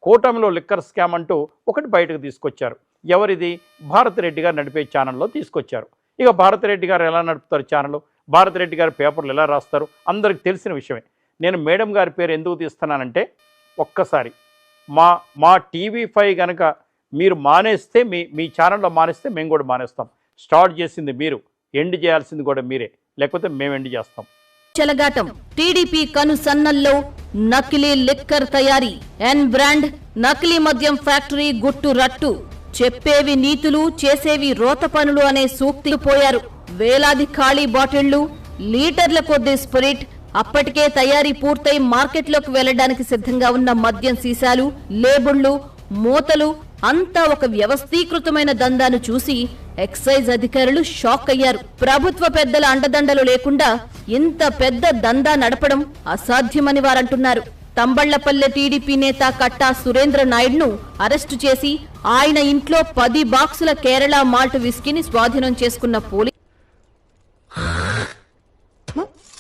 కూటమిలో liquor scam అంటూ ఒకటి బయటకు తీసుకొచ్చారు. ఎవరిది? భారతిరెడ్డి గారు నడిపే ఛానల్లో తీసుకొచ్చారు. ఇక భారతిరెడ్డి గారు ఎలా నడుపుతారు ఛానల్, భారతిరెడ్డి గారు పేపర్లు ఎలా రాస్తారు అందరికి తెలిసిన విషయమే. నేను మేడం గారి పేరు ఎందుకు తీస్తున్నానంటే, ఒక్కసారి మా TV5 కనుక మీరు మానేస్తే, మీ ఛానల్లో మానేస్తే మేము కూడా మానేస్తాం. స్టార్ట్ చేసింది మీరు, ఎండ్ చేయాల్సింది కూడా మీరే, లేకపోతే మేము ఎండ్ చేస్తాం. చెలగాటం టీడీపీ కను సన్నల్లో నకిలీ లిక్కర్ తయారీ, ఎన్ బ్రాండ్ నకిలీ మద్యం ఫ్యాక్టరీ గుట్టు రట్టు, చెప్పేవి నీతులు చేసేవి రోత పనులు అనే సూక్తి పోయారు. వేలాది ఖాళీ బాటిళ్లు, లీటర్ల కొద్దీ స్పిరిట్, అప్పటికే తయారీ పూర్తయి మార్కెట్లోకి వెళ్లడానికి సిద్ధంగా ఉన్న మద్యం సీసాలు, లేబుళ్లు, మూతలు అంతా ఒక వ్యవస్థీకృతమైన దందాను చూసి ఎక్సైజ్ అధికారులు షాక్ అయ్యారు. ప్రభుత్వ పెద్దల అండదండలు లేకుండా ఇంత పెద్ద దందా నడపడం అసాధ్యమని వారంటున్నారు. తంబళ్లపల్లె టీడీపీ నేత కట్టా సురేంద్ర నాయుడును అరెస్టు చేసి ఆయన ఇంట్లో 10 బాక్సుల కేరళ మాల్ట్ విస్కీని స్వాధీనం చేసుకున్న పోలీసులు